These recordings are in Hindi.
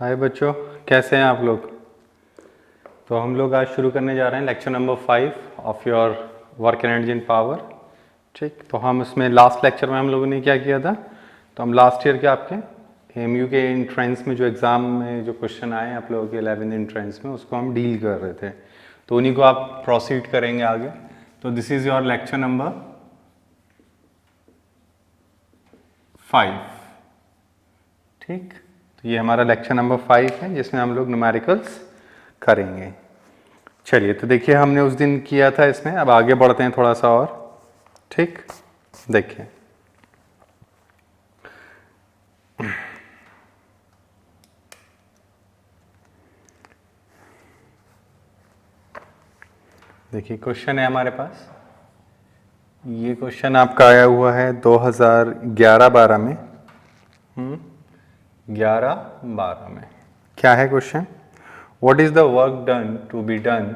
हाय बच्चों, कैसे हैं आप लोग। तो हम लोग आज शुरू करने जा रहे हैं lecture number 5 of your work energy and power. ठीक, तो हम इसमें लास्ट लेक्चर में हम लोगों ने क्या किया था, तो हम लास्ट ईयर के आपके एमयू के एंट्रेंस में जो एग्ज़ाम में जो क्वेश्चन आए आप लोगों के 11th एंट्रेंस में, उसको हम डील कर रहे थे। तो उन्हीं को आप प्रोसीड करेंगे आगे। तो this is your lecture number 5। ठीक, तो ये हमारा लेक्चर नंबर 5 है जिसमें हम लोग न्यूमेरिकल्स करेंगे। चलिए, तो देखिए हमने उस दिन किया था इसमें, अब आगे बढ़ते हैं थोड़ा सा और। ठीक, देखिए देखिए क्वेश्चन है हमारे पास। ये क्वेश्चन आपका आया हुआ है 2011-12 में। 11-12 में क्या है question? What is the work done to be done?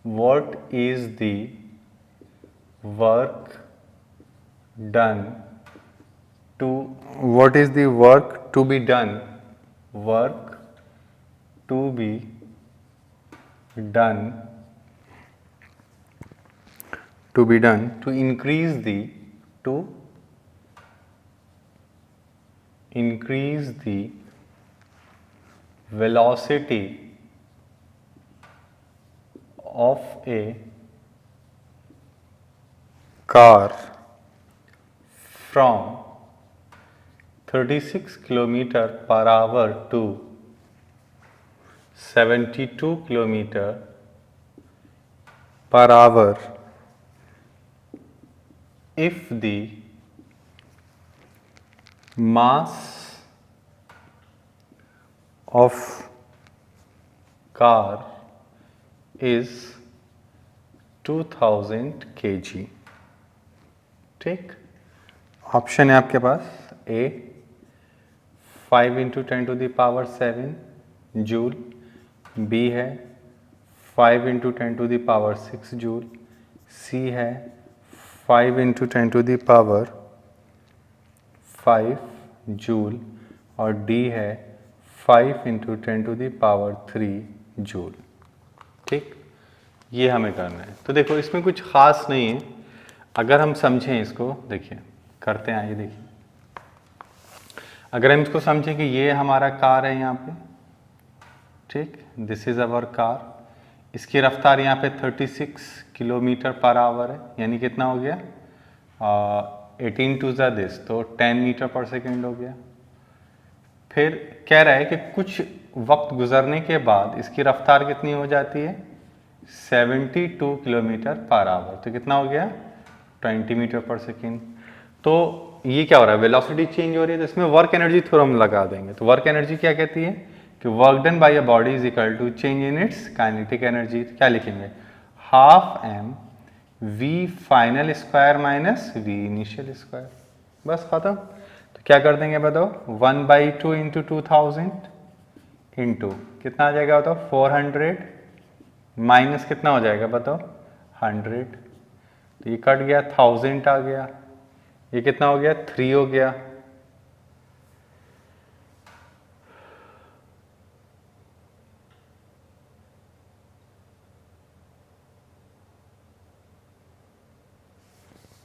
What is the work done to what is the work to be done? Work to be done to increase the velocity of a car from 36 km per hour to 72 km per hour if the mass of car is 2000 kg। ठीक, ऑप्शन है आपके पास ए 5 × 10⁻7 जूल, बी है 5 × 10⁻6 जूल, सी है 5 × 10⁻5 जूल और डी है 5 × 10⁻3 जूल। ठीक, ये हमें करना है। तो देखो इसमें कुछ ख़ास नहीं है अगर हम समझें इसको। देखिए करते हैं, आइए देखिए। अगर हम इसको समझें कि ये हमारा कार है यहाँ पे, ठीक, दिस इज़ अवर कार। इसकी रफ्तार यहाँ पे 36 किलोमीटर पर आवर है, यानी कितना हो गया 18 टू ज़ा दिस, तो 10 मीटर पर सेकेंड हो गया। फिर कह रहा है कि कुछ वक्त गुजरने के बाद इसकी रफ्तार कितनी हो जाती है 72 किलोमीटर पर आवर, तो कितना हो गया 20 मीटर पर सेकेंड। तो ये क्या हो रहा है, वेलोसिटी चेंज हो रही है, तो इसमें वर्क एनर्जी थ्योरम लगा देंगे। तो वर्क एनर्जी क्या कहती है कि work done by a body is equal to change in its kinetic energy. तो क्या लिखेंगे, half m v final square minus v initial square, बस खत्म। तो क्या कर देंगे बताओ, 1/2 × 2000 इंटू कितना आ जाएगा बताओ 400 माइनस कितना हो जाएगा बताओ 100। तो ये कट गया, 1000 आ गया, ये कितना हो गया 3 हो गया।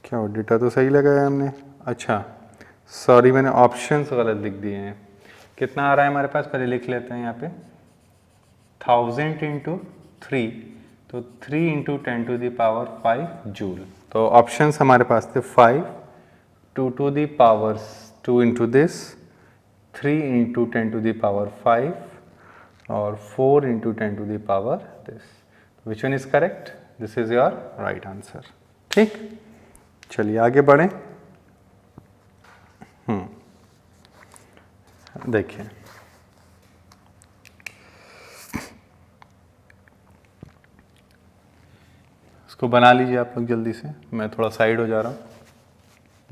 क्या हो, डेटा तो सही लगाया हमने। अच्छा सॉरी, मैंने ऑप्शंस गलत लिख दिए हैं। कितना आ रहा है हमारे पास, पहले लिख लेते हैं यहाँ पे 1000 × 3, तो 3 × 10⁻5 जूल। तो ऑप्शंस हमारे पास थे 5 2 to the power 2 into this, 3 × 10⁻5 और 4 × 10⁻ this। Which one is correct? This is your right answer। ठीक, चलिए आगे बढ़ें। देखिए इसको बना लीजिए आप लोग जल्दी से, मैं थोड़ा साइड हो जा रहा हूँ,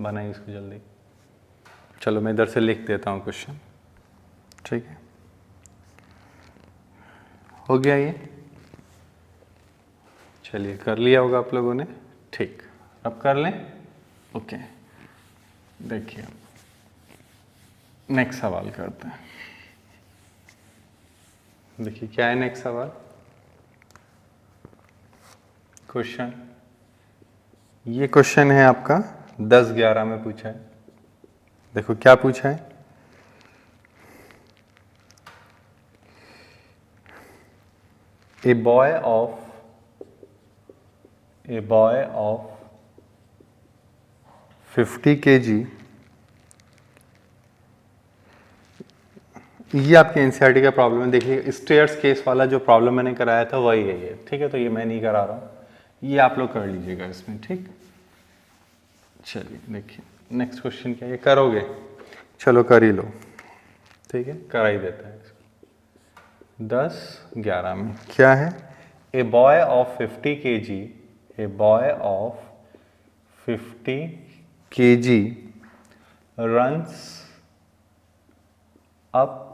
बनाइए इसको जल्दी। चलो मैं इधर से लिख देता हूँ क्वेश्चन। ठीक है, हो गया ये, चलिए कर लिया होगा आप लोगों ने। ठीक, अब कर लें। ओके, देखिए नेक्स्ट सवाल करते हैं। देखिए क्या है नेक्स्ट सवाल, क्वेश्चन, ये क्वेश्चन है आपका 10-11 में पूछा है। देखो क्या पूछा है, ए बॉय ऑफ 50 kg, ये आपके एनसीईआरटी का प्रॉब्लम है। देखिए स्टेयर्स केस वाला जो प्रॉब्लम मैंने कराया था वही है ये, ठीक है, तो ये मैं नहीं करा रहा हूँ, ये आप लोग कर लीजिएगा इसमें, ठीक। चलिए देखिए नेक्स्ट क्वेश्चन क्या, ये करोगे, चलो कर ही लो, ठीक है, करा ही देता है इसको। 10-11 में क्या है, a boy of 50 kg, a boy of 50 kg runs up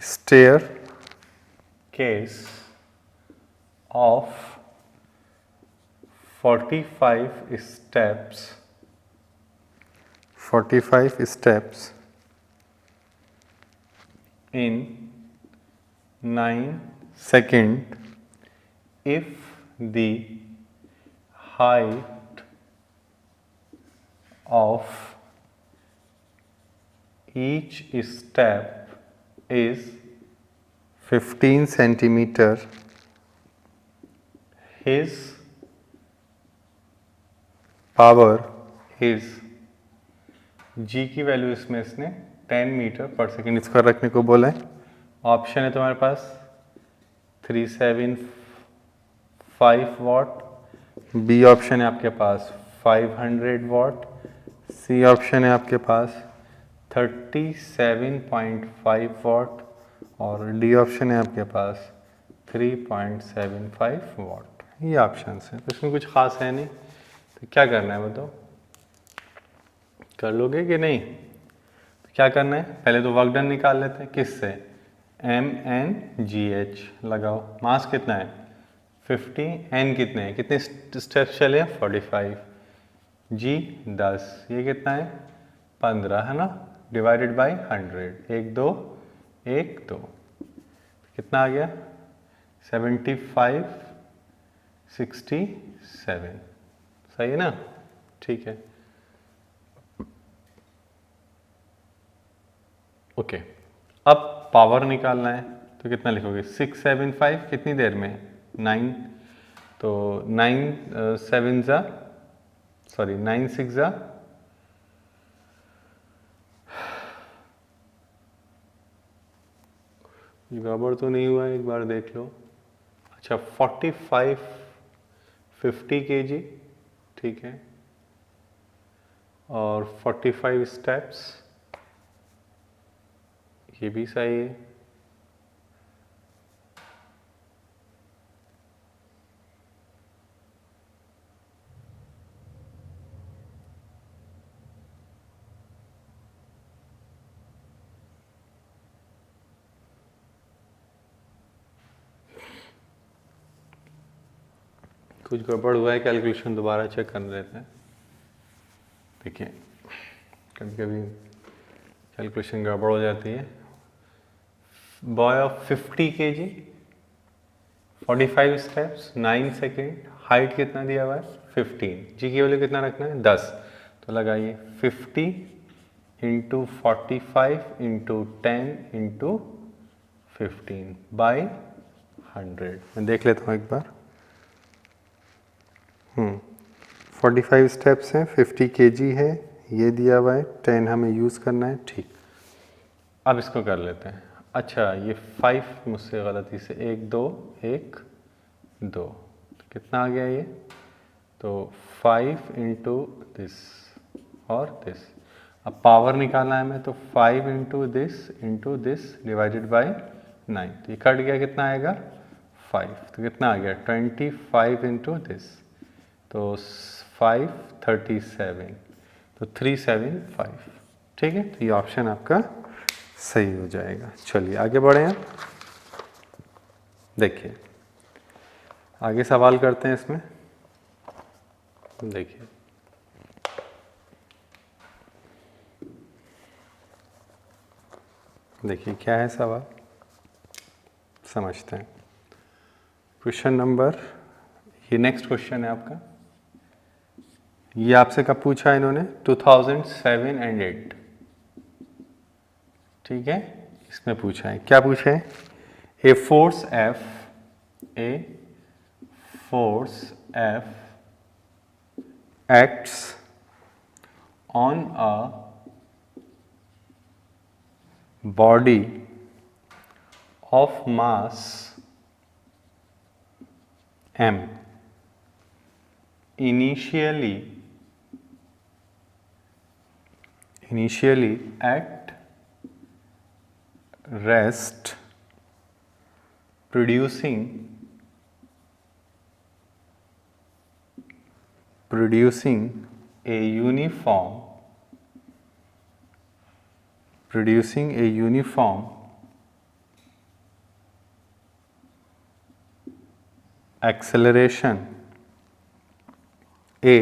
staircase of 45 steps in 9 seconds if the height of each step is 15 centimeter, his power is, G की वैल्यू इसमें इसने 10 मीटर पर सेकेंड इसका रखने को बोला है। ऑप्शन है तुम्हारे पास 375 वॉट, बी ऑप्शन है आपके पास 500 वॉट, सी ऑप्शन है आपके पास 37.5 वॉट और डी ऑप्शन है आपके पास 3.75 वॉट। ये ऑप्शन है, तो इसमें कुछ खास है नहीं, तो क्या करना है बताओ, कर लोगे कि नहीं। तो क्या करना है, पहले तो वर्क डन निकाल लेते हैं, किससे, MnGh लगाओ। मास कितना है 50, n कितने हैं, कितने स्टेप्स चले हैं 45, g 10, ये कितना है 15 है ना, डिवाइडेड बाय 100, 1 2 1 2, कितना आ गया 75 67, सही है ना, ठीक है। ओके, अब पावर निकालना है, तो कितना लिखोगे 675 कितनी देर में 9, तो 9 6 गड़बड़ तो नहीं हुआ है, एक बार देख लो। अच्छा 45 50 kg, ठीक है, और 45 स्टेप्स, ये भी सही है। कुछ गड़बड़ हुआ है, कैलकुलेशन दोबारा चेक कर लेते हैं। देखिए कभी कभी कैलकुलेशन गड़बड़ हो जाती है। Boy of 50 kg 45 steps 9 second, height कितना दिया हुआ है 15, जी की वैल्यू कितना रखना है 10, तो लगाइए 50 इंटू 45 इंटू 10 इंटू 15 बाई 100। मैं देख लेता हूँ एक बार। 45 स्टेप्स हैं, 50 kg है, ये दिया हुआ है, 10 हमें यूज़ करना है, ठीक। अब इसको कर लेते हैं। अच्छा ये 5 मुझसे गलती से 1 2 1 2, तो कितना आ गया ये, तो 5 इंटू दिस और दिस। अब पावर निकालना है हमें, तो 5 इंटू दिस डिवाइडेड बाई 9, तो ये कट गया, कितना आएगा 5, तो कितना आ गया 25 इंटू दिस, तो 5 37, तो 375, ठीक है, तो ये ऑप्शन आपका सही हो जाएगा। चलिए आगे बढ़े हैं, देखिए आगे सवाल करते हैं इसमें। देखिए देखिए क्या है सवाल, समझते हैं। क्वेश्चन नंबर, ये नेक्स्ट क्वेश्चन है आपका। ये आपसे कब पूछा है इन्होंने? 2007 एंड 8, ठीक है। इसमें पूछा है, क्या पूछा है? ए force F acts on a body of mass m initially at rest, producing a uniform acceleration a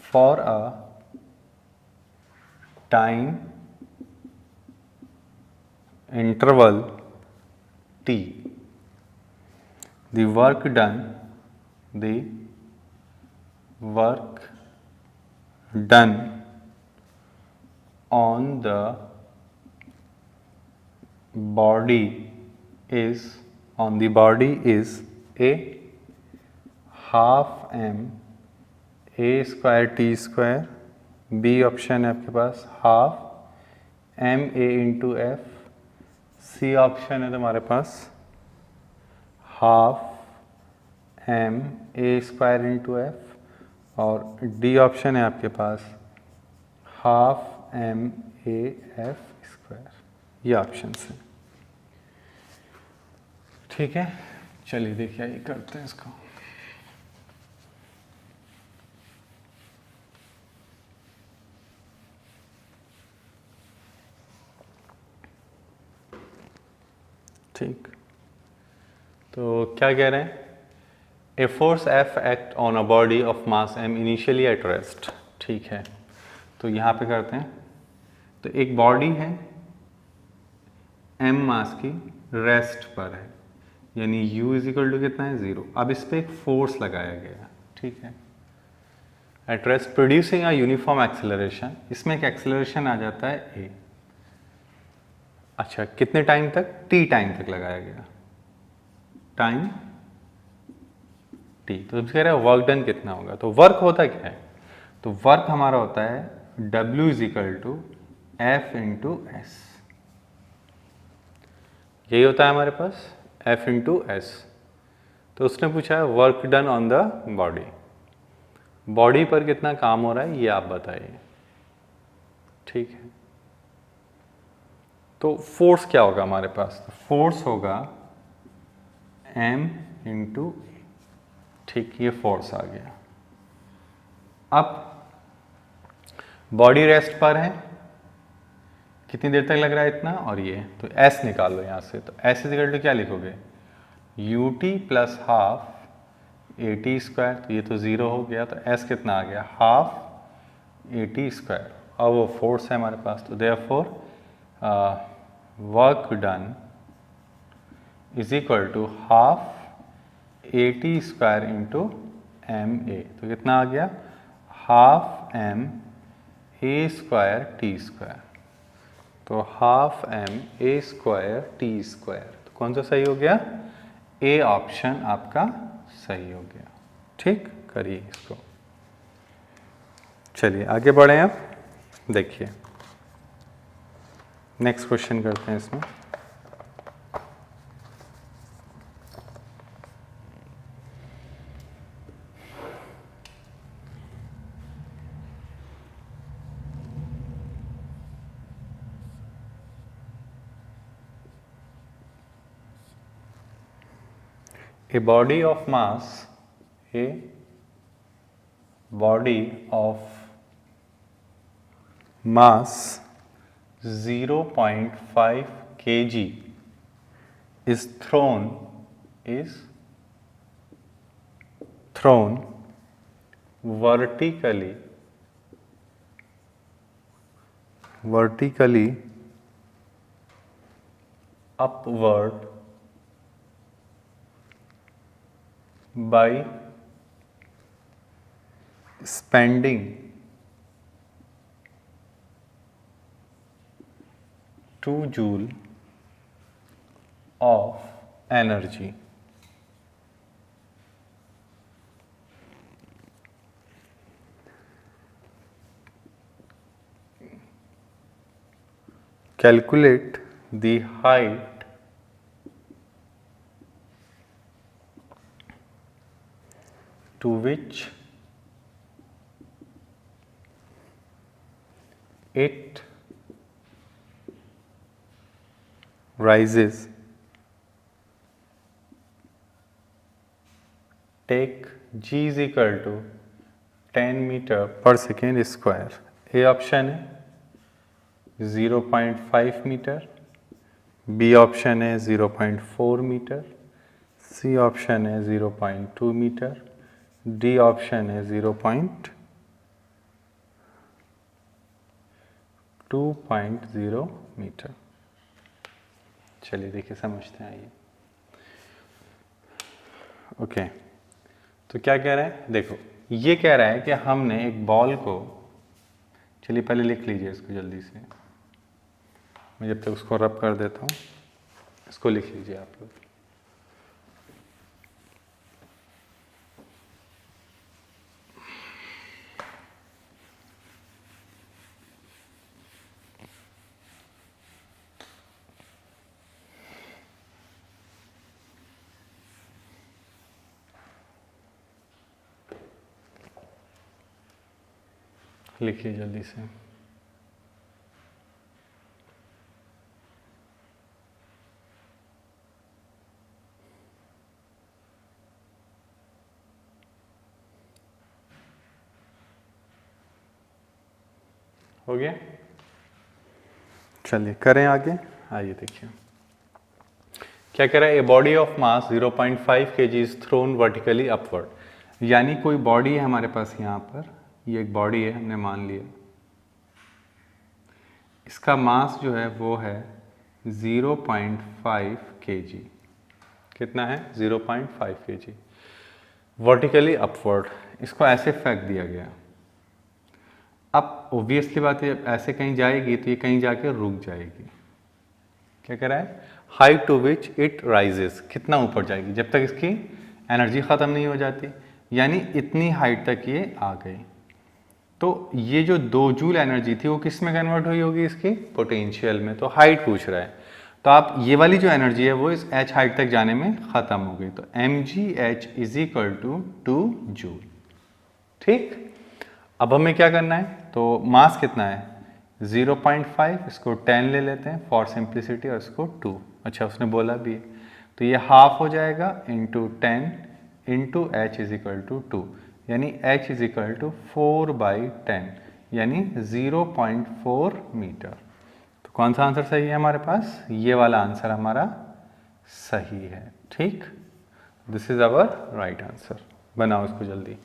for a time interval t. The work done on the body is a half m a square t square, B option है आपके पास half M A into F, C option है तुम्हारे पास half M A square into F, और डी ऑप्शन है आपके पास half M A F square. ये ऑप्शन है, ठीक है। चलिए देखिए ये करते हैं इसको। ठीक, तो क्या कह रहे हैं? A force F act on a body of mass m initially at rest, ठीक है। तो यहाँ पे करते हैं, तो एक बॉडी है एम मास की, रेस्ट पर है, यानी u इज इक्वल टू कितना है 0। अब इस पर एक फोर्स लगाया गया, ठीक है, at rest producing a uniform acceleration. इसमें एक एक्सेलरेशन आ जाता है a। अच्छा, कितने टाइम तक? t टाइम तक लगाया गया, टाइम t। तो कह रहे हैं वर्क डन कितना होगा, तो वर्क होता क्या है? तो वर्क हमारा होता है w is equal to F into s, यही होता है हमारे पास f इंटू एस। तो उसने पूछा है work done on the body, body पर कितना काम हो रहा है ये आप बताइए, ठीक है। तो फोर्स क्या होगा हमारे पास? तो फोर्स होगा m इंटू ए, ठीक, ये फोर्स आ गया। अब बॉडी रेस्ट पर है, कितनी देर तक लग रहा है इतना, और ये तो s निकाल लो यहाँ से। तो s इज इक्वल टू क्या लिखोगे? ut plus half a t square, तो ये तो 0 हो गया, तो s कितना आ गया? Half a t square. अब वो फोर्स है हमारे पास, तो therefore work done is equal to half a t square into m a, तो कितना आ गया? Half M A square t square. तो half M A square t square, तो कौन सा सही हो गया? ए ऑप्शन आपका सही हो गया, ठीक। करिए इसको, चलिए आगे बढ़े। अब देखिए नेक्स्ट क्वेश्चन करते हैं इसमें। A body of mass 0.5 kg is thrown vertically upward by spending 2 joule of energy. Calculate the height to which it rises. Take g is equal to 10 metre पर सेकेंड स्क्वायर. ए ऑप्शन है 0.5 मीटर, बी ऑप्शन है 0.4 मीटर, सी ऑप्शन है 0.2 मीटर, डी ऑप्शन है 2.0 मीटर. चलिए देखिए समझते हैं आइए. ओके तो क्या कह रहा है, देखो ये कह रहा है कि हमने एक बॉल को, चलिए पहले लिख लीजिए इसको जल्दी से, मैं जब तक उसको रब कर देता हूँ. इसको लिख लीजिए आप लोग. लिखिए जल्दी से. हो गया. चलिए करें आगे. आइए देखिए क्या कह रहा है. A body of mass 0.5 kg is thrown vertically upward. यानी कोई बॉडी है हमारे पास यहाँ पर, ये एक बॉडी है हमने मान लिया, इसका मास जो है वो है 0.5 kg. कितना है 0.5 kg. वर्टिकली अपवर्ड, इसको ऐसे फेंक दिया गया. अब ऑब्वियसली बात है ऐसे कहीं जाएगी तो ये कहीं जाके रुक जाएगी. क्या कह रहा है, height to which it rises, कितना ऊपर जाएगी जब तक इसकी एनर्जी ख़त्म नहीं हो जाती. यानी इतनी हाइट तक ये आ गई. तो ये जो 2 जूल एनर्जी थी वो किस में कन्वर्ट हुई होगी, इसकी पोटेंशियल में. तो हाइट पूछ रहा है, तो आप ये वाली जो एनर्जी है वो इस h हाइट तक जाने में ख़त्म हो गई. तो mgh is equal to 2 joule. ठीक. अब हमें क्या करना है, तो मास कितना है 0.5, इसको 10 ले लेते हैं फॉर सिंप्लिसिटी, और इसको 2. अच्छा उसने बोला भी है, तो ये हाफ हो जाएगा into 10 into h is equal to 2, यानी h इज इक्वल टू 4/10 यानी 0.4 मीटर. तो कौन सा आंसर सही है हमारे पास, ये वाला आंसर हमारा सही है. ठीक, this is our right answer. बनाओ इसको जल्दी.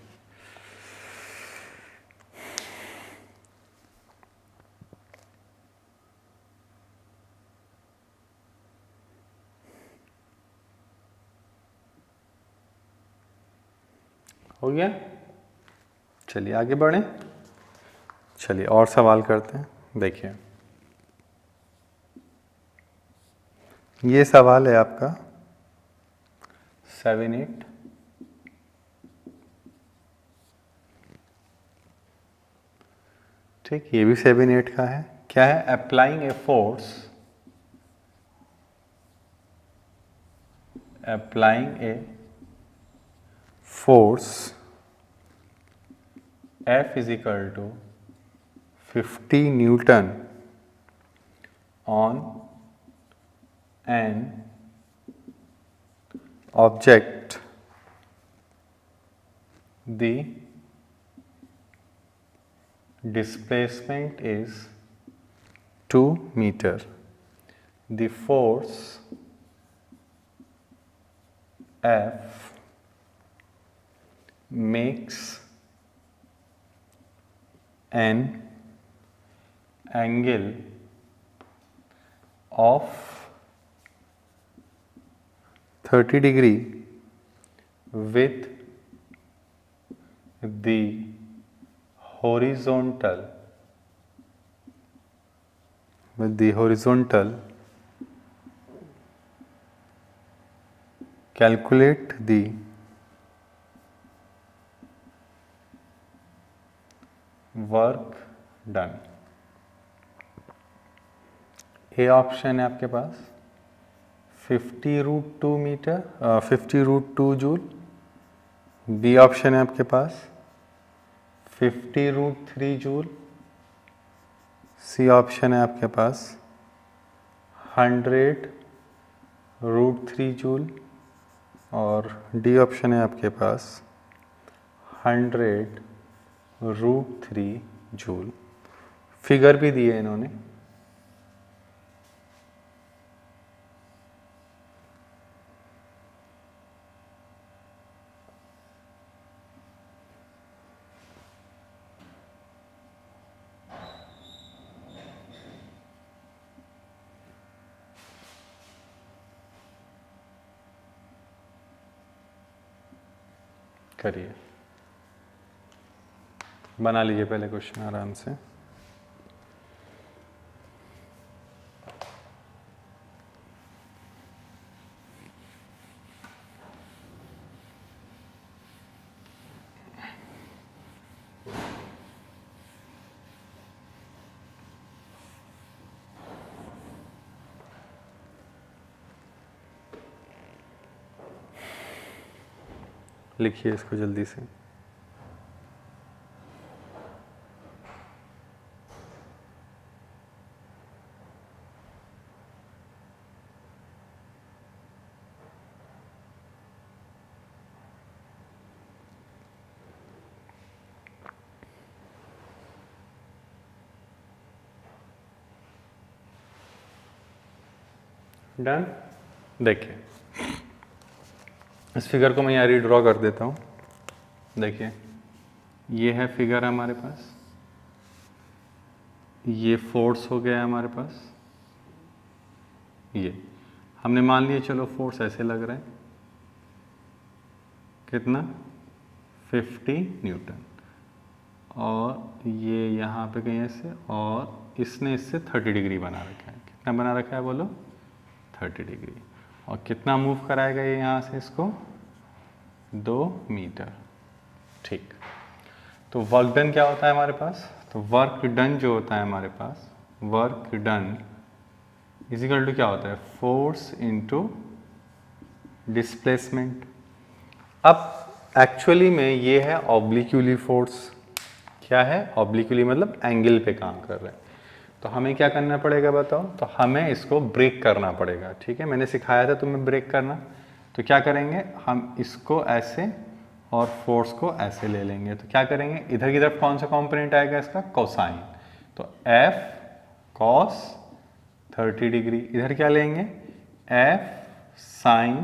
हो गया. चलिए आगे बढ़ें. चलिए और सवाल करते हैं. देखिए ये सवाल है आपका 7-8. ठीक, ये भी 7-8 का है. क्या है, applying a force, applying a force F is equal to 50 Newton on an object, the displacement is 2 meter. The force F makes an angle of 30 degree with the horizontal calculate the work done। A option है आपके पास 50√2 मीटर 50√2 जूल। बी ऑप्शन है आपके पास 50√3 जूल। सी ऑप्शन है आपके पास 100√3 जूल। और डी ऑप्शन है आपके पास 100√3 जूल। फिगर भी दिए इन्होंने। करिए, बना लीजिए पहले क्वेश्चन आराम से। लिखिए इसको जल्दी से। डन। देखिए इस फिगर को मैं यहाँ रीड्रॉ कर देता हूँ। देखिए ये है फिगर हमारे पास, ये फोर्स हो गया है हमारे पास। ये हमने मान लिया, चलो फोर्स ऐसे लग रहा है, कितना 50 न्यूटन। और ये यहाँ पे कहीं ऐसे, और इसने इससे 30 डिग्री बना रखा है। कितना बना रखा है बोलो? 30 डिग्री। और कितना मूव कराएगा ये यहाँ से इसको? 2 मीटर। ठीक। तो वर्क डन क्या होता है हमारे पास? तो वर्क डन जो होता है हमारे पास, वर्क डन इजिकल टू क्या होता है? Force into displacement. अब एक्चुअली में ये है ऑब्लिक्यूली फोर्स। क्या है? ऑब्लिक्यूली मतलब एंगल पे काम कर रहे हैं। तो हमें क्या करना पड़ेगा बताओ? तो हमें इसको ब्रेक करना पड़ेगा। ठीक है, मैंने सिखाया था तुम्हें ब्रेक करना। तो क्या करेंगे हम? इसको ऐसे और फोर्स को ऐसे ले लेंगे। तो क्या करेंगे, इधर की तरफ कौन सा कंपोनेंट आएगा इसका? कोसाइन। तो F cos 30 डिग्री। इधर क्या लेंगे? F sin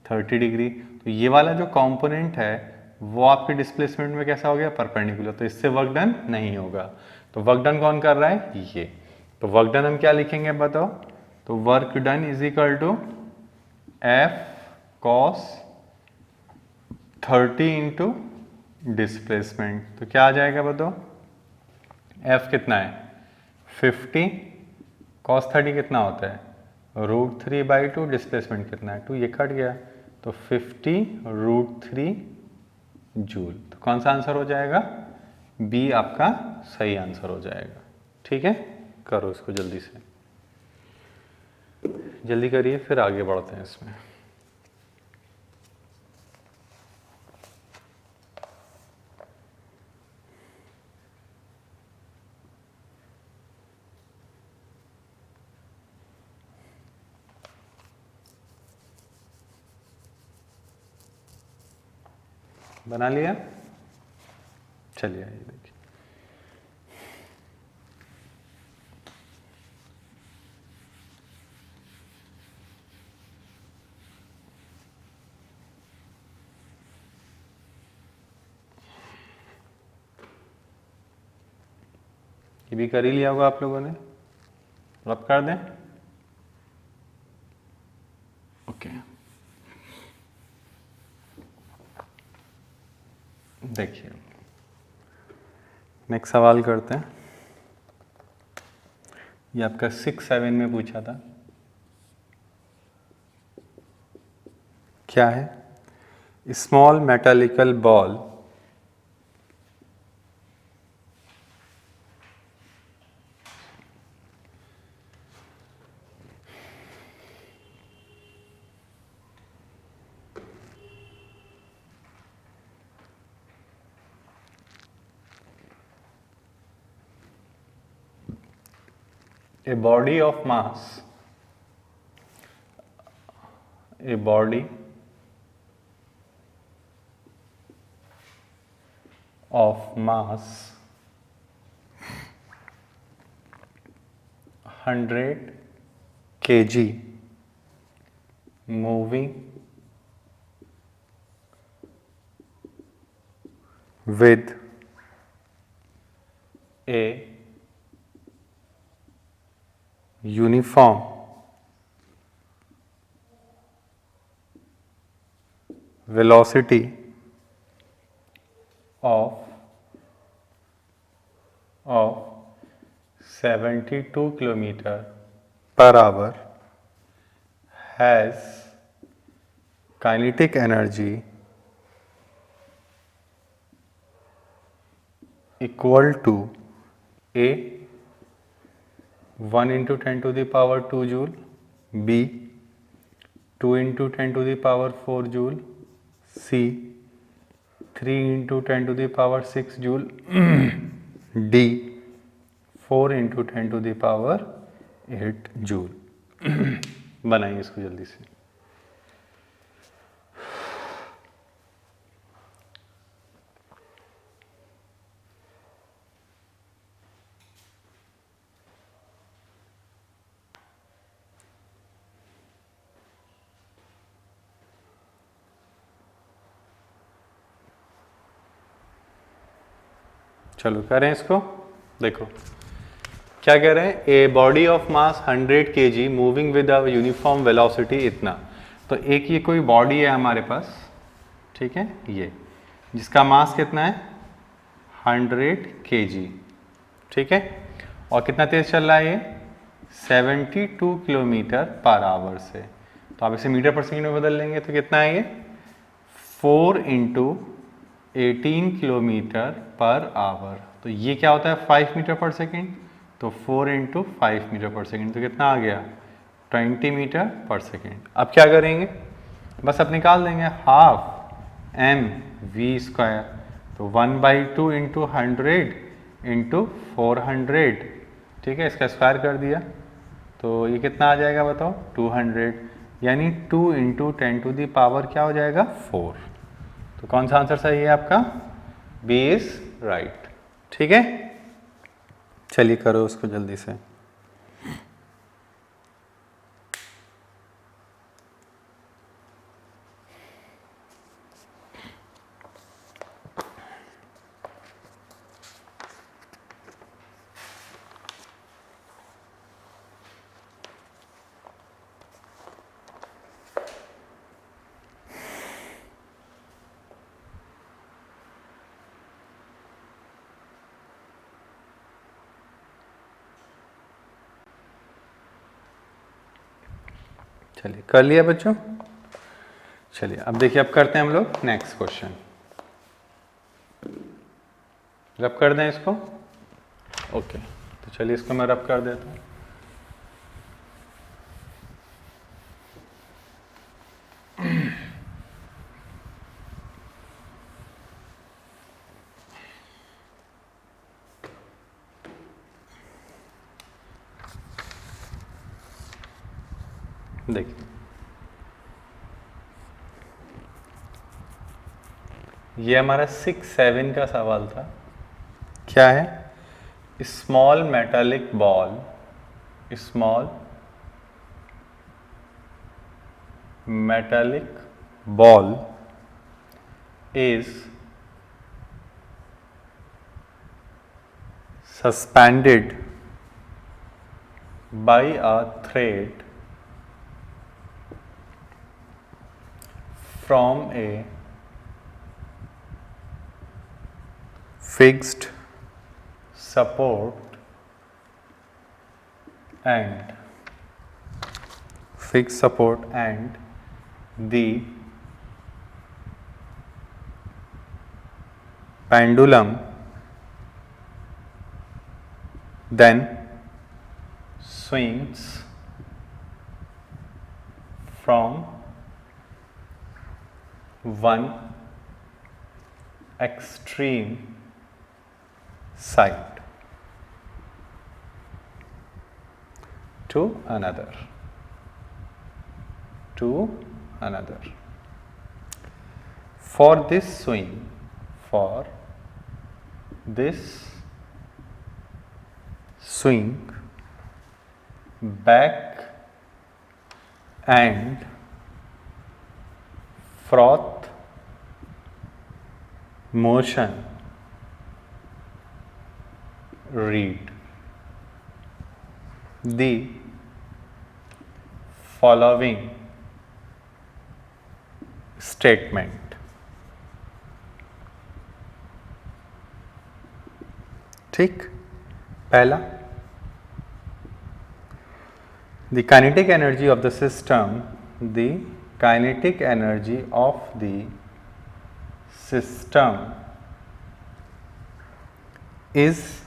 30 degree. तो ये वाला जो कंपोनेंट है वो आपके डिस्प्लेसमेंट में कैसा हो गया? परपेंडिकुलर। तो इससे वर्क डन नहीं होगा। तो वर्क डन कौन कर रहा है? ये। तो वर्क डन हम क्या लिखेंगे बताओ? तो work done is equal to F cos 30 into displacement. तो क्या आ जाएगा बताओ? F कितना है? 50। cos 30 कितना होता है? √3/2। डिस्प्लेसमेंट कितना है? 2। ये कट गया तो 50√3 जूल। तो कौन सा आंसर हो जाएगा? बी आपका सही आंसर हो जाएगा। ठीक है, करो इसको जल्दी से, जल्दी करिए, फिर आगे बढ़ते हैं इसमें। बना लिया? चलिए आइए देखिए। ये भी कर ही लिया होगा आप लोगों ने, रब कर दें। ओके, देखिए नेक्स्ट सवाल करते हैं। ये आपका 6-7 में पूछा था। क्या है? Small metallical ball a body of mass, a body of mass 100 kg moving with a uniform velocity of 72 kilometer per hour has kinetic energy equal to A 1 into 10 to the power 2 joule, B 2 into 10 to the power 4 joule, C 3 into 10 to the power 6 joule, D 4 into 10 to the power 8 joule। बनाइए इसको जल्दी से। चलो करें इसको। देखो क्या कह रहे हैं, a body of mass 100 kg moving with a uniform velocity इतना। तो एक ये कोई बॉडी है हमारे पास, ठीक है, ये जिसका मास कितना है 100 kg, ठीक है, और कितना तेज चल रहा है ये 72 किलोमीटर पर आवर से। तो आप इसे मीटर पर सेकेंड में बदल लेंगे तो कितना है ये 4 इंटू 18 किलोमीटर पर आवर। तो ये क्या होता है 5 मीटर पर सेकेंड, तो 4 इंटू 5 मीटर पर सेकेंड, तो कितना आ गया 20 मीटर पर सेकेंड। अब क्या करेंगे, बस अब निकाल देंगे हाफ एम वी स्क्वायर, तो 1/2 इंटू 100 इंटू 400, ठीक है, इसका स्क्वायर कर दिया तो ये कितना आ जाएगा बताओ 200, यानी 2 इंटू 10 टू दी पावर क्या हो जाएगा 4। तो कौन सा आंसर सही है आपका, बी इज राइट, ठीक है। चलिए करो उसको जल्दी से। चलिए कर लिया बच्चों। चलिए अब देखिए, अब करते हैं हम लोग नेक्स्ट क्वेश्चन। रब कर दें इसको, ओके, तो चलिए इसको मैं रब कर देता हूँ। देखिए ये हमारा 6-7 का सवाल था। क्या है, small metallic ball, small metallic ball is suspended by a thread from a fixed support and the pendulum then swings from one extreme side to another. For this swing, back and forth motion read the following statement. ठीक, पहला, the kinetic energy of the system is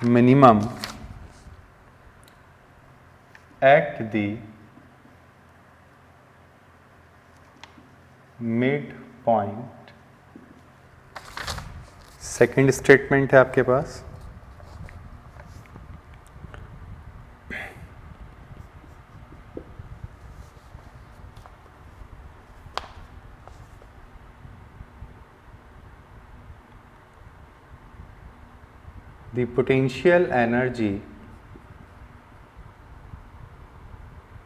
minimum at the midpoint. Second statement है आपके पास, the potential energy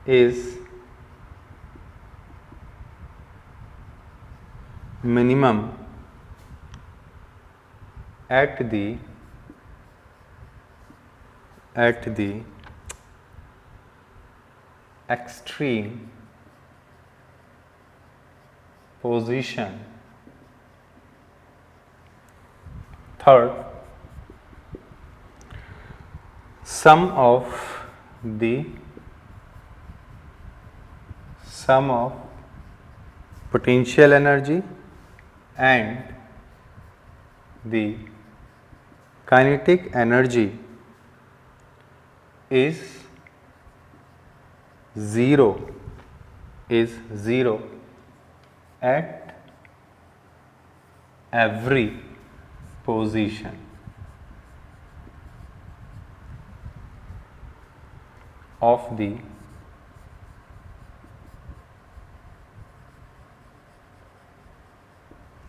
is minimum at the extreme position. Third, sum of potential energy and the kinetic energy is zero at every position. Of the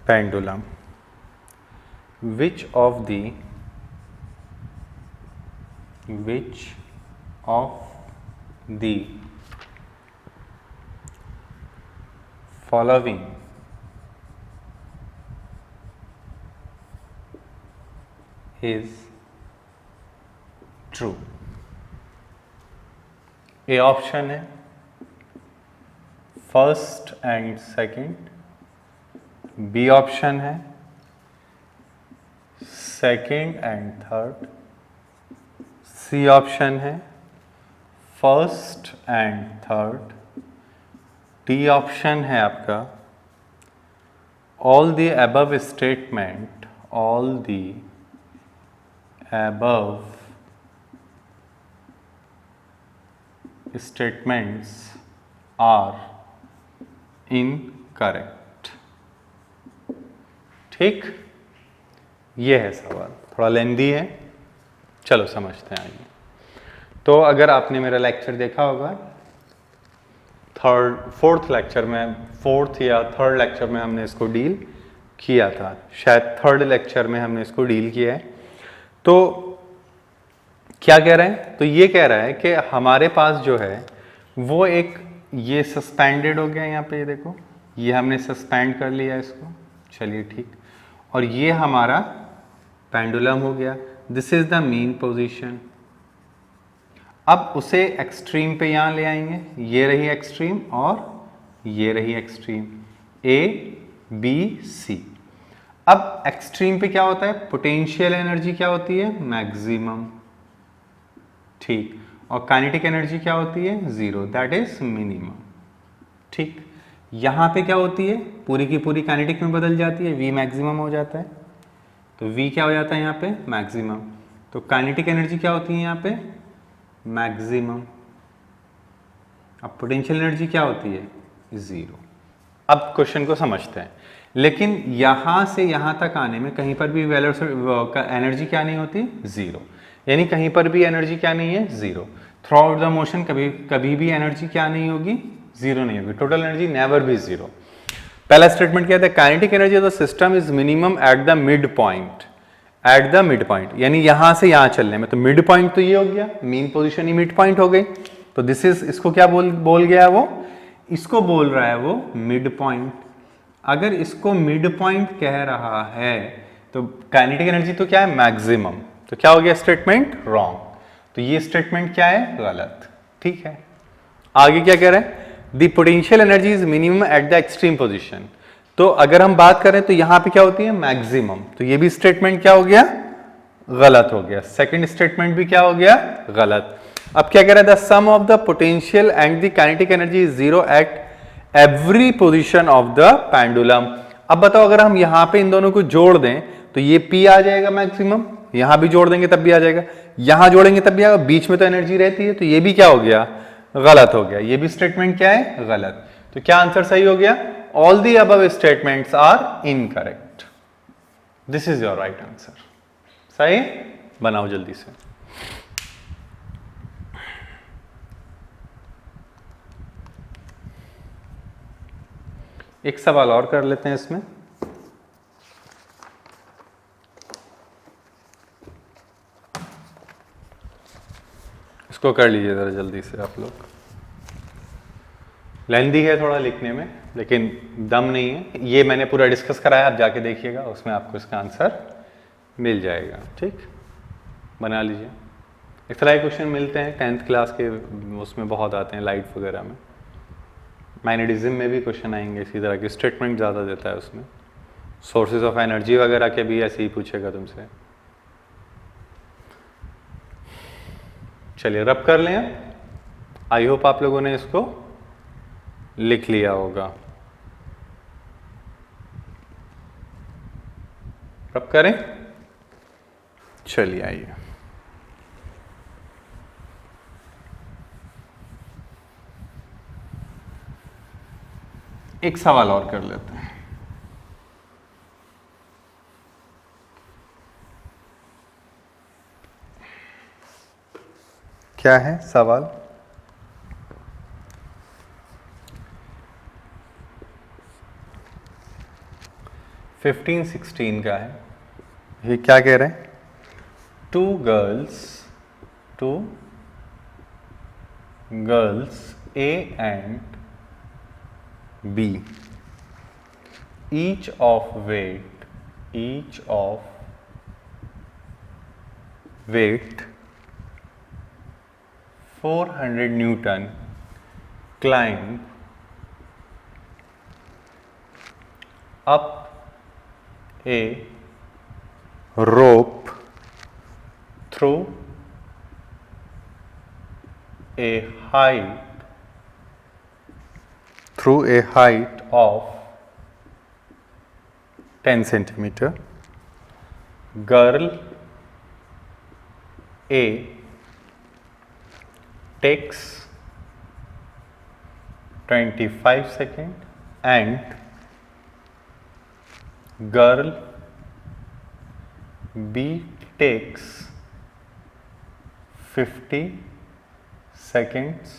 pendulum. Which of the following is true? A option है first and second, B option है second and third, C option है first and third, D option है आपका all the above statement, all the above statements are incorrect. ठीक, ये है सवाल, थोड़ा लेंदी है, चलो समझते हैं आइए। तो अगर आपने मेरा लेक्चर देखा होगा फोर्थ या थर्ड लेक्चर में हमने इसको डील किया था, शायद थर्ड लेक्चर में हमने इसको डील किया है। तो क्या कह रहे हैं, तो ये कह रहा है कि हमारे पास जो है वो एक ये सस्पेंडेड हो गया, यहाँ पे ये देखो, ये हमने सस्पेंड कर लिया इसको, चलिए ठीक, और ये हमारा पेंडुलम हो गया, this is the mean position. अब उसे एक्सट्रीम पे यहाँ ले आएंगे, ये रही एक्सट्रीम और ये रही एक्सट्रीम, ए बी सी। अब एक्सट्रीम पे क्या होता है, पोटेंशियल एनर्जी क्या होती है, मैक्सिमम, ठीक, और काइनेटिक एनर्जी क्या होती है, जीरो, दैट इज मिनिमम, ठीक। यहां पे क्या होती है, पूरी की पूरी काइनेटिक में बदल जाती है, वी मैक्सिमम हो जाता है, तो वी क्या हो जाता है यहाँ पे, मैक्सिमम। तो काइनेटिक एनर्जी क्या होती है यहाँ पे, मैक्सिमम। अब पोटेंशियल एनर्जी क्या होती है, जीरो। अब क्वेश्चन को समझते हैं, लेकिन यहां से यहां तक आने में कहीं पर भी एनर्जी क्या नहीं होती, जीरो, यानी कहीं पर भी एनर्जी क्या नहीं है, zero. Through out the motion कभी भी एनर्जी क्या नहीं होगी, जीरो नहीं होगी, total energy never be zero. पहला स्टेटमेंट क्या था, kinetic energy of the system is minimum at the mid point, at the mid point, यानी यहां से यहां चलने में, तो मिड पॉइंट तो ये हो गया, मीन पोजीशन ही मिड पॉइंट हो गई, तो दिस इज, इसको क्या बोल गया वो, इसको बोल रहा है वो मिड पॉइंट। अगर इसको मिड पॉइंट कह रहा है तो काइनेटिक एनर्जी तो क्या है, मैक्सिमम, तो क्या हो गया स्टेटमेंट, रॉन्ग, तो ये स्टेटमेंट क्या है, गलत, ठीक है। आगे क्या कह रहा है, the potential energy is minimum at the extreme position, तो अगर हम बात करें तो यहां पे क्या होती है, मैक्सिमम, तो ये भी स्टेटमेंट क्या हो गया, गलत हो गया, सेकंड स्टेटमेंट भी क्या हो गया, गलत। अब क्या कह रहा है, the sum of the potential and the kinetic energy is zero at every position of the pendulum. अब बताओ, अगर हम यहां पे इन दोनों को जोड़ दें तो ये P आ जाएगा मैक्सिमम, यहां भी जोड़ देंगे तब भी आ जाएगा, यहां जोड़ेंगे तब भी आएगा, बीच में तो एनर्जी रहती है, तो ये भी क्या हो गया, गलत हो गया, ये भी स्टेटमेंट क्या है, गलत। तो क्या आंसर सही हो गया, all the above statements are incorrect, this is your right answer. सही, बनाओ जल्दी से। एक सवाल और कर लेते हैं इसमें, इसको कर लीजिए जरा जल्दी से आप लोग, लेंदी है थोड़ा लिखने में लेकिन दम नहीं है, ये मैंने पूरा डिस्कस कराया, आप जाके देखिएगा, उसमें आपको इसका आंसर मिल जाएगा, ठीक, बना लीजिए। इस तरह के क्वेश्चन मिलते हैं 10th क्लास के, उसमें बहुत आते हैं, लाइट वगैरह में, मैग्नेटिज्म में भी क्वेश्चन आएंगे इसी तरह के, स्टेटमेंट ज़्यादा देता है उसमें, सोर्सेज ऑफ एनर्जी वगैरह के भी ऐसे ही पूछेगा तुमसे। चलिए रब कर लें, आई होप आप लोगों ने इसको लिख लिया होगा, रब करें, चलिए आइए। एक सवाल और कर लेते हैं, क्या है सवाल, फिफ्टीन 16 का है। ये क्या कह रहे हैं, two girls A and B, each of weight 400 Newton climb up a rope through a height of 10 centimeter. Girl A takes 25 seconds and girl B takes 50 seconds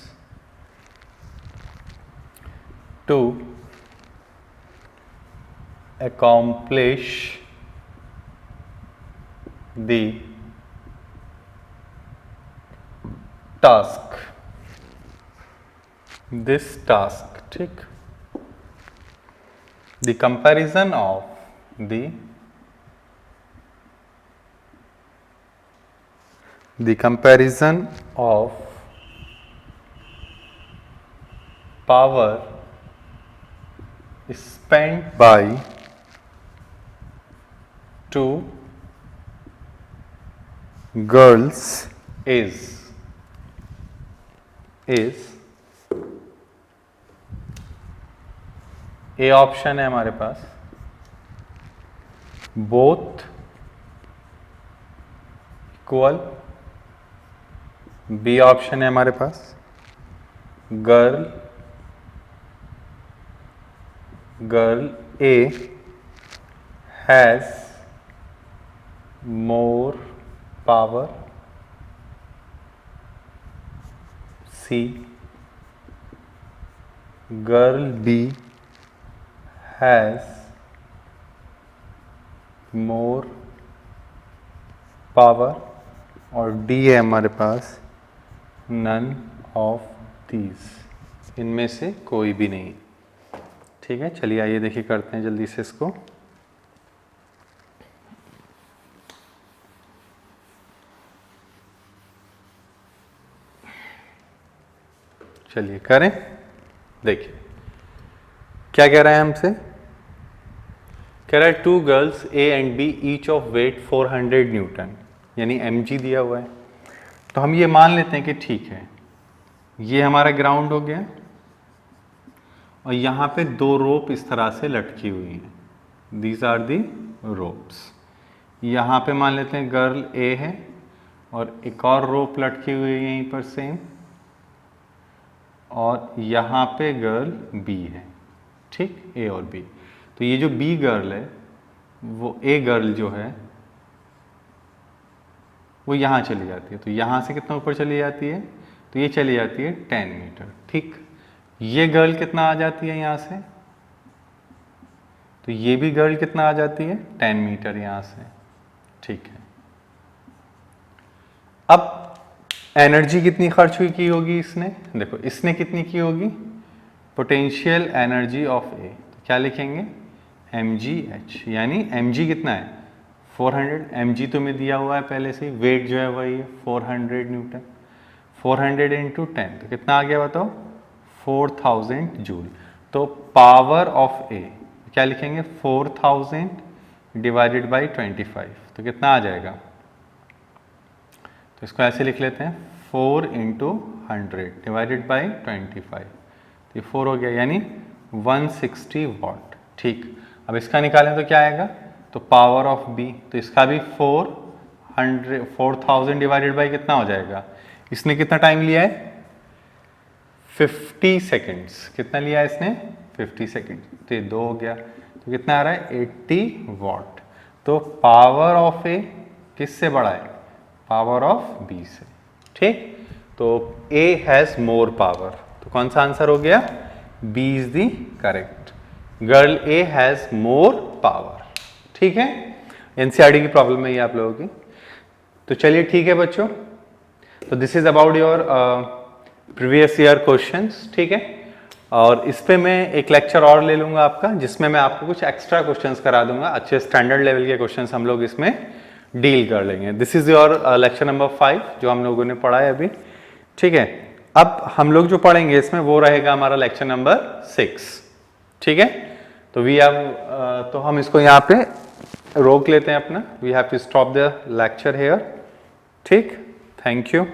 to accomplish the task, this task, ठीक। The comparison of the comparison of power spent by two girls is A option है हमारे पास बोथ इक्वल, बी ऑप्शन है हमारे पास girl A has more power, C girl B has more power, और डी है हमारे पास none of these, इनमें से कोई भी नहीं। ठीक है, चलिए आइए देखिए करते हैं जल्दी से इसको। चलिए करें, देखिए क्या कह रहा है हमसे, कह रहा है two girls A and B each of weight 400 newton, यानी mg दिया हुआ है। तो हम ये मान लेते हैं कि ठीक है, ये हमारा ग्राउंड हो गया और यहाँ पे दो रोप इस तरह से लटकी हुई हैं, दीज आर दी रोप्स। यहाँ पे मान लेते हैं गर्ल ए है और एक और रोप लटकी हुई है यहीं पर सेम, और यहाँ पे गर्ल बी है। ठीक, ए और बी। तो ये जो बी गर्ल है वो ए गर्ल जो है वो यहाँ चली जाती है, तो यहाँ से कितना ऊपर चली जाती है, तो ये चली जाती है 10 मीटर। ठीक, ये गर्ल कितना आ जाती है यहाँ से, तो ये भी गर्ल कितना आ जाती है 10 मीटर यहाँ से। ठीक है, अब एनर्जी कितनी खर्च हुई की होगी इसने, देखो इसने कितनी की होगी, पोटेंशियल एनर्जी ऑफ ए, तो क्या लिखेंगे mgh, यानी mg कितना है 400, mg तो में दिया हुआ है पहले से, वेट जो है वही है 400 न्यूटन, 400 इंटू 10 तो कितना आ गया बताओ 4000 जूल। तो पावर ऑफ ए क्या लिखेंगे 4000 डिवाइडेड बाई 25, तो कितना आ जाएगा, तो इसको ऐसे लिख लेते हैं 4 इंटू 100 डिवाइडेड बाई 25, तो ये 4 हो गया, यानी 160 वाट। ठीक, अब इसका निकालें तो क्या आएगा, तो पावर ऑफ बी, तो इसका भी 4000 डिवाइडेड बाई कितना हो जाएगा, इसने कितना टाइम लिया है 50 सेकेंड्स, कितना लिया है इसने 50 सेकेंड, तो ये 2 हो गया, तो कितना आ रहा है 80 वाट। तो पावर ऑफ ए किससे बड़ा है, पावर ऑफ बी से। ठीक, तो ए हैज मोर पावर, तो कौन सा आंसर हो गया, B is the correct, girl A has more power. ठीक है, एनसीईआरटी की प्रॉब्लम है ये आप लोगों की। तो चलिए ठीक है बच्चों, तो this is about your previous year questions. ठीक है, और इस पे मैं एक लेक्चर और ले लूंगा आपका, जिसमें मैं आपको कुछ एक्स्ट्रा क्वेश्चंस करा दूंगा, अच्छे स्टैंडर्ड लेवल के क्वेश्चंस हम लोग इसमें डील कर लेंगे। This is your lecture number 5 जो हम लोगों ने पढ़ा है अभी। ठीक है, अब हम लोग जो पढ़ेंगे इसमें वो रहेगा हमारा लेक्चर नंबर 6। ठीक है, तो तो हम इसको यहाँ पे रोक लेते हैं अपना, we have to stop the lecture here. ठीक, थैंक यू।